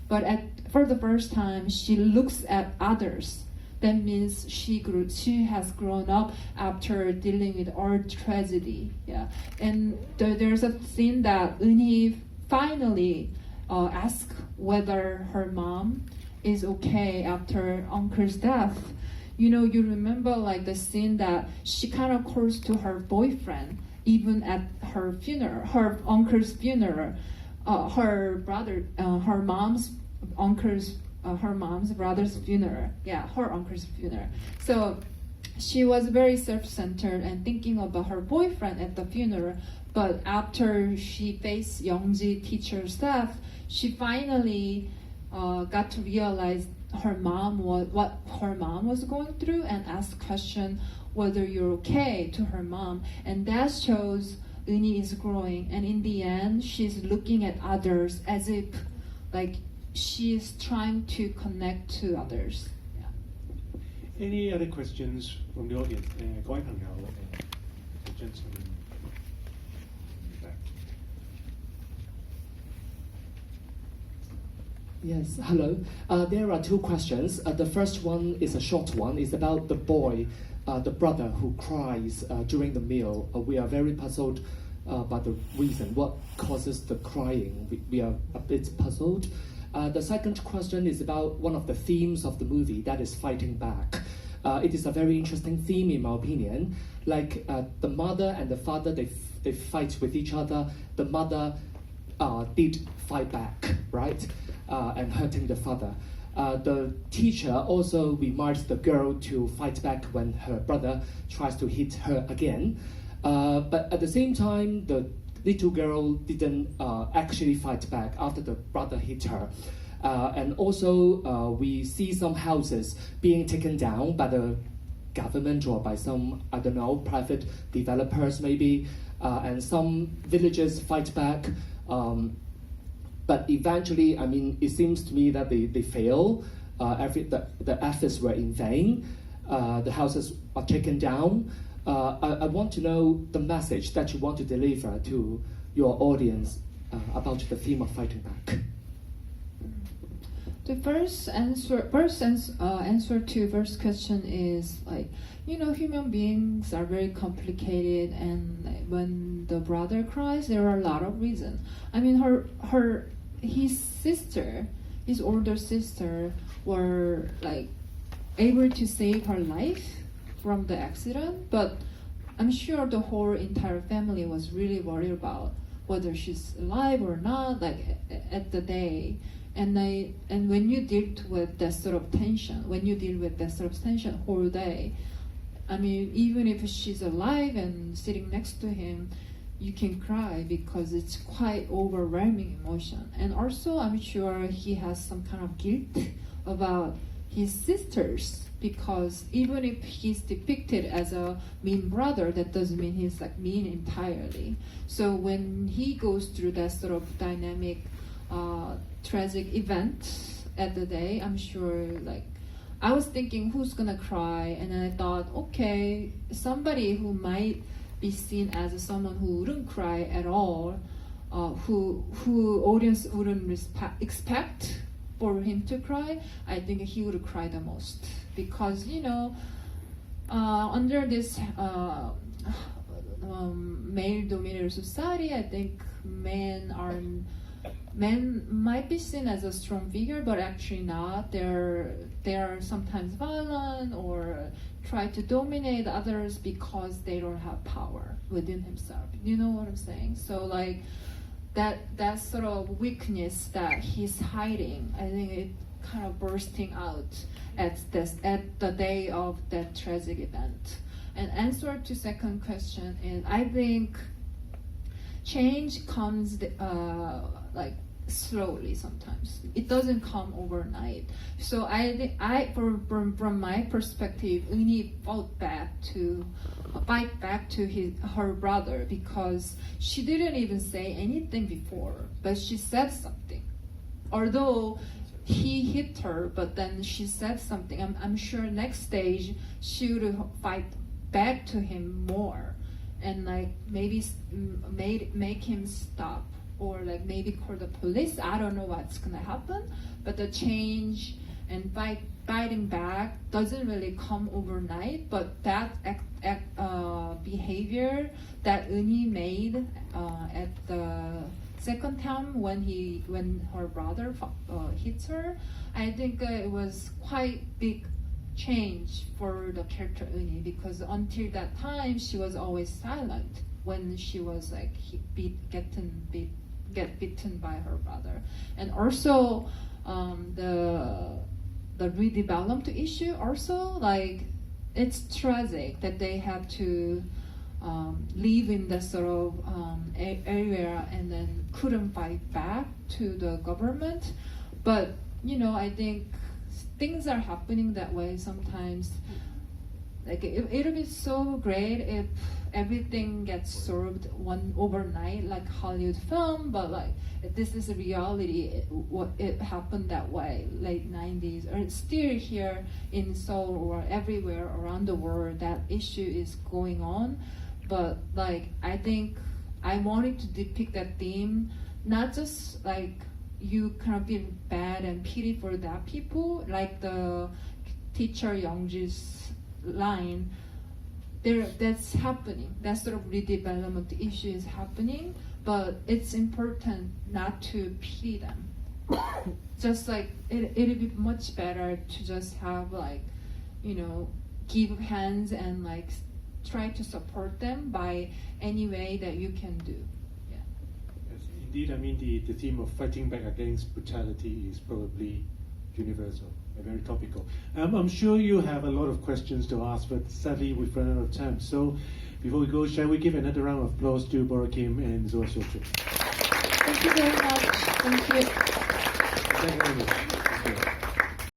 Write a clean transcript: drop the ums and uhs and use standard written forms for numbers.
But for the first time, she looks at others. That means she has grown up after dealing with our tragedy. Yeah, and there's a scene that Eunhee finally asks whether her mom is okay after uncle's death. You remember like the scene that she kind of calls to her boyfriend even at her funeral, her uncle's funeral. Her mom's brother's funeral. Yeah, her uncle's funeral. So she was very self-centered and thinking about her boyfriend at the funeral. But after she faced Youngji teacher's death, she finally got to realize what her mom was going through and asked question whether you're okay to her mom. And that shows Eunhee is growing, and in the end, she's looking at others as if, like, she's trying to connect to others. Yeah. Any other questions from the audience? 各位朋友, the gentleman back. Yes, hello. There are two questions. The first one is a short one. It's about the boy, the brother who cries during the meal. We are very puzzled by the reason. What causes the crying? We are a bit puzzled. The second question is about one of the themes of the movie, that is fighting back. It is a very interesting theme in my opinion. Like the mother and the father, they fight with each other. The mother did fight back, right? And hurting the father. The teacher also reminds the girl to fight back when her brother tries to hit her again. But at the same time, the little girl didn't actually fight back after the brother hit her. And also, we see some houses being taken down by the government or by some, I don't know, private developers maybe. And some villages fight back. But eventually, I mean, it seems to me that they fail. The efforts were in vain. The houses are taken down. I want to know the message that you want to deliver to your audience about the theme of fighting back. The first answer to first question is like, human beings are very complicated, and when the brother cries, there are a lot of reasons. I mean, his older sister, were like able to save her life from the accident, but I'm sure the whole entire family was really worried about whether she's alive or not, like at the day. And when you deal with that sort of tension, whole day, I mean, even if she's alive and sitting next to him, you can cry because it's quite overwhelming emotion. And also, I'm sure he has some kind of guilt about his sisters, because even if he's depicted as a mean brother, that doesn't mean he's like mean entirely. So when he goes through that sort of dynamic, tragic event at the day, I'm sure, like, I was thinking who's gonna cry, and then I thought, okay, somebody who might be seen as someone who wouldn't cry at all, who audience wouldn't expect for him to cry. I think he would cry the most, because under this male-dominated society, I think men might be seen as a strong figure, but actually not. They are sometimes violent or try to dominate others because they don't have power within himself. You know what I'm saying? So like that sort of weakness that he's hiding, I think it kind of bursting out at the day of that tragic event. And answer to second question is, I think change comes like slowly sometimes. It doesn't come overnight. So I think from my perspective, Eunhee fight back to her brother, because she didn't even say anything before, but she said something. Although he hit her, but then she said something. I'm sure next stage she would fight back to him more, and like maybe make him stop or like maybe call the police. I don't know what's gonna happen, but the change and fighting back doesn't really come overnight. But that behavior that Eunhee made at the second time when her brother hits her, I think it was quite big change for the character Eunhee, because until that time she was always silent when she was like get bitten by her brother. And also the redeveloped issue also, like it's tragic that they have to live in that sort of area and then couldn't fight back to the government. But I think things are happening that way sometimes. Like it'll be so great if everything gets solved overnight, like Hollywood film. But like this is a reality. It happened that way, late 90s, or it's still here in Seoul or everywhere around the world. That issue is going on. But like I think I wanted to depict that theme, not just like you kind of feel bad and pity for that people, like the teacher Youngji's line. That's happening. That sort of redevelopment issue is happening, but it's important not to pity them. Just like it'd be much better to just have like, give hands and like try to support them by any way that you can do. Yeah. Yes, indeed, I mean the theme of fighting back against brutality is probably universal and very topical. I'm sure you have a lot of questions to ask, but sadly we've run out of time. So before we go, shall we give another round of applause to Bora Kim and Zoe Sochu? Thank you very much. Thank you. Thank you very much. Thank you.